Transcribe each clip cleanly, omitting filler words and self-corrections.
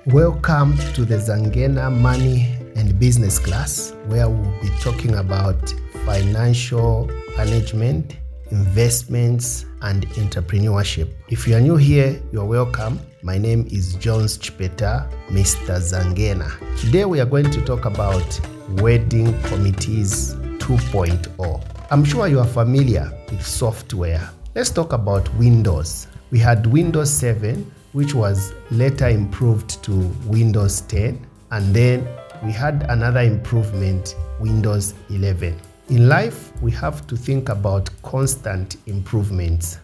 Welcome to the Zangena Money and Business class, where we'll be talking about financial management, investments, and entrepreneurship. If you are new here, you're welcome. My name is Jones Chipeta, Mr. Zangena. Today we are going to talk about wedding committees 2.0. I'm sure you are familiar with software. Let's talk about Windows. We had Windows 7, which was later improved to Windows 10, and then we had another improvement, Windows 11. In life, we have to think about constant improvements.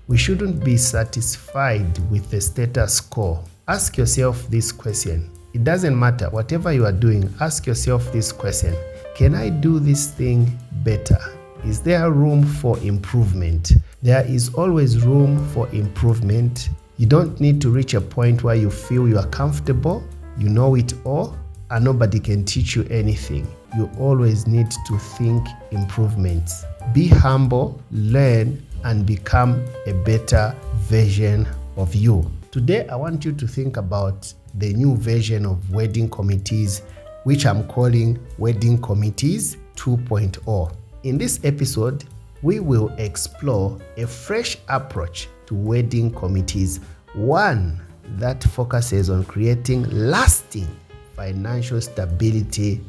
We shouldn't be satisfied with the status quo. Ask yourself this question. It doesn't matter, whatever you are doing, ask yourself this question. Can I do this thing better? Is there room for improvement? There is always room for improvement. You don't need to reach a point where you feel you are comfortable, you know it all, and nobody can teach you anything. You always need to think improvements. Be humble, learn, and become a better version of you. Today, I want you to think about the new version of wedding committees, which I'm calling Wedding Committees 2.0. In this episode, we will explore a fresh approach to wedding committees, one that focuses on creating lasting financial stability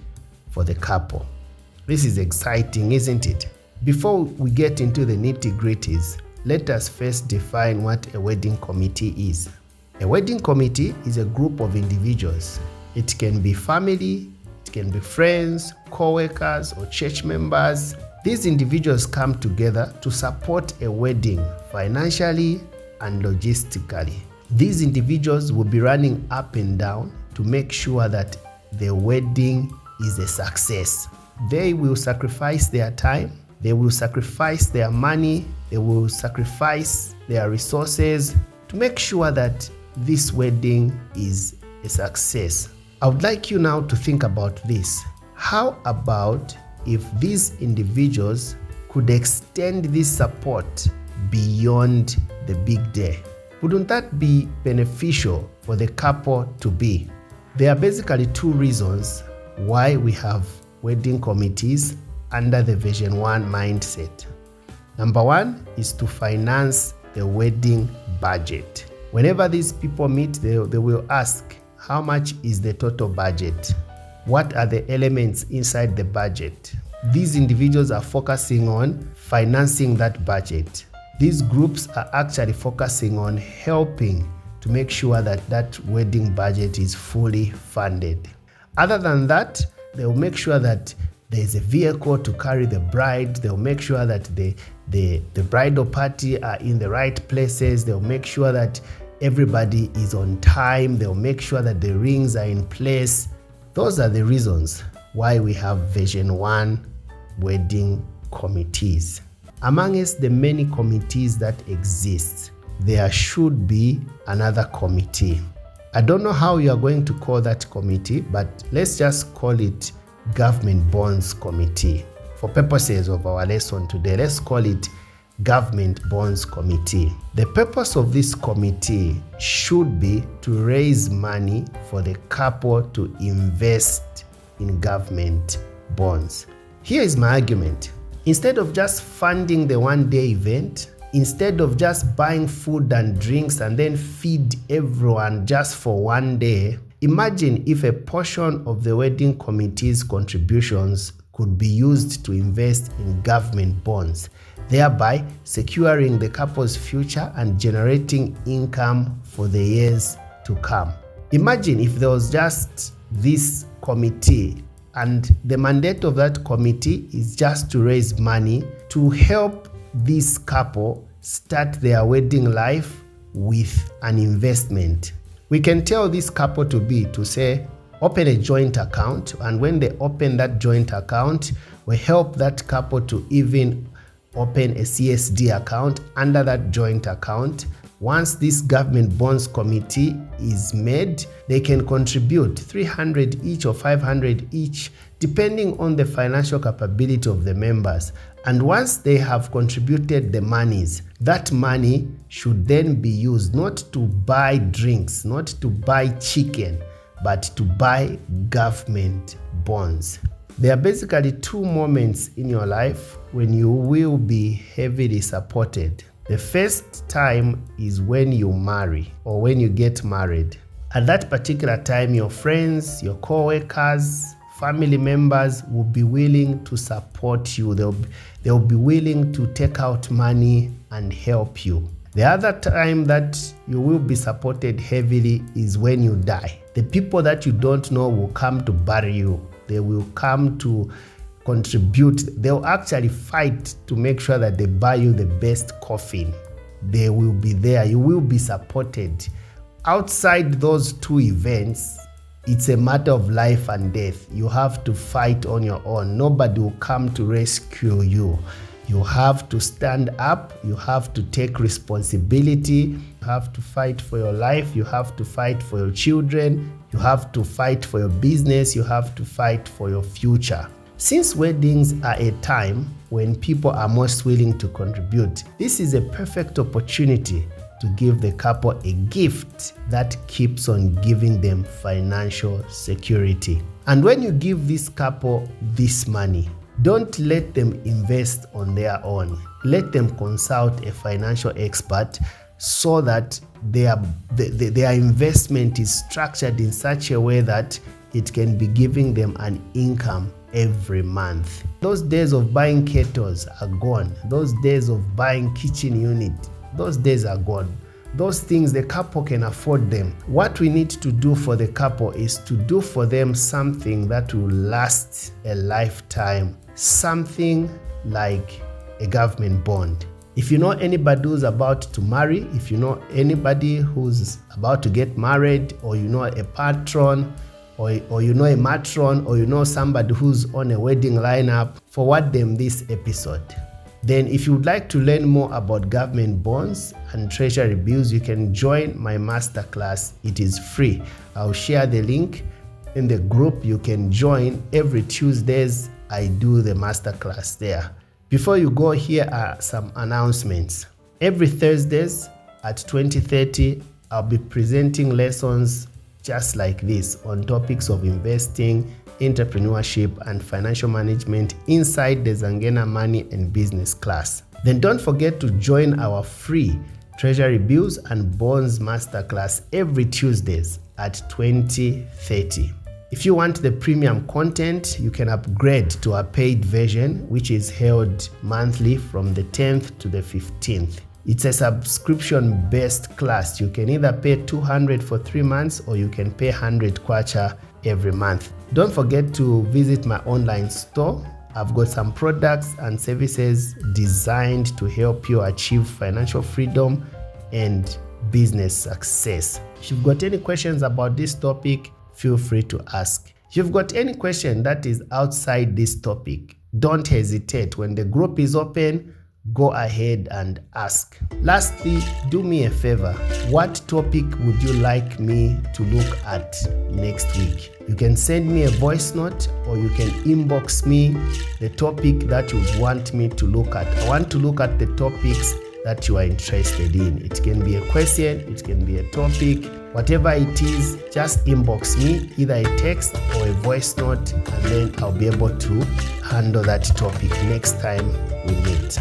for the couple. This is exciting, isn't it? Before we get into the nitty-gritties, let us first define what a wedding committee is. A wedding committee is a group of individuals. It can be family, it can be friends, co-workers, or church members. These individuals come together to support a wedding financially and logistically. These individuals will be running up and down to make sure that the wedding is a success. They will sacrifice their time, they will sacrifice their money, they will sacrifice their resources to make sure that this wedding is a success. I would like you now to think about this. How about if these individuals could extend this support beyond the big day? Wouldn't that be beneficial for the couple to be? There are basically two reasons why we have wedding committees under the version 1 mindset. Number one is to finance the wedding budget. Whenever these people meet, they will ask, how much is the total budget? What are the elements inside the budget? These individuals are focusing on financing that budget. These groups are actually focusing on helping to make sure that that wedding budget is fully funded. Other than that, they'll make sure that there's a vehicle to carry the bride. They'll make sure that the bridal party are in the right places. They'll make sure that everybody is on time. They'll make sure that the rings are in place. Those are the reasons why we have version 1 wedding committees. Amongst the many committees that exist, there should be another committee. I don't know how you are going to call that committee, but let's just call it Government Bonds Committee. For purposes of our lesson today, let's call it Government Bonds Committee. The purpose of this committee should be to raise money for the couple to invest in government bonds. Here is my argument. Instead of just funding the one-day event, instead of just buying food and drinks and then feed everyone just for one day, imagine if a portion of the wedding committee's contributions could be used to invest in government bonds, thereby securing the couple's future and generating income for the years to come. Imagine if there was just this committee, and the mandate of that committee is just to raise money to help this couple start their wedding life with an investment. We can tell this couple to say, open a joint account, and when they open that joint account, we help that couple to even open a CSD account under that joint account, Once this government bonds committee is made, they can contribute 300 each or 500 each, depending on the financial capability of the members. And once they have contributed the monies, that money should then be used not to buy drinks, not to buy chicken, but to buy government bonds. There are basically two moments in your life when you will be heavily supported. The first time is when you marry or when you get married. At that particular time, your friends, your co-workers, family members will be willing to support you. They'll be willing to take out money and help you. The other time that you will be supported heavily is when you die. The people that you don't know will come to bury you. They will come to contribute. They'll actually fight to make sure that they buy you the best coffin. They will be there. You will be supported. Outside those two events, it's a matter of life and death. You have to fight on your own. Nobody will come to rescue you. You have to stand up. You have to take responsibility. You have to fight for your life. You have to fight for your children. You have to fight for your business. You have to fight for your future. Since weddings are a time when people are most willing to contribute, this is a perfect opportunity to give the couple a gift that keeps on giving them financial security. And when you give this couple this money, don't let them invest on their own. Let them consult a financial expert so that their investment is structured in such a way that it can be giving them an income every month. Those days of buying kettles are gone. Those days of buying kitchen unit, those days are gone. Those things, the couple can afford them. What we need to do for the couple is to do for them something that will last a lifetime. Something like a government bond. If you know anybody who's about to marry, if you know anybody who's about to get married, or you know a patron, or you know a matron, or you know somebody who's on a wedding lineup, forward them this episode. Then if you would like to learn more about government bonds and treasury bills, you can join my masterclass. It is free. I'll share the link in the group. You can join every Tuesdays. I do the masterclass there. Before you go, here are some announcements. Every Thursdays at 20:30, I'll be presenting lessons just like this on topics of investing, entrepreneurship, and financial management inside the Zangena Money and Business class. Then don't forget to join our free Treasury Bills and Bonds Masterclass every Tuesdays at 20:30. If you want the premium content, you can upgrade to a paid version, which is held monthly from the 10th to the 15th. It's a subscription-based class. You can either pay 200 for 3 months, or you can pay 100 kwacha every month. Don't forget to visit my online store. I've got some products and services designed to help you achieve financial freedom and business success. If you've got any questions about this topic, feel free to ask. If you've got any question that is outside this topic, don't hesitate. When the group is open, go ahead and ask. Lastly, do me a favor. What topic would you like me to look at next week? You can send me a voice note, or you can inbox me the topic that you would want me to look at. I want to look at the topics that you are interested in. It can be a question, it can be a topic, whatever it is, just inbox me, either a text or a voice note, and then I'll be able to handle that topic next time we meet.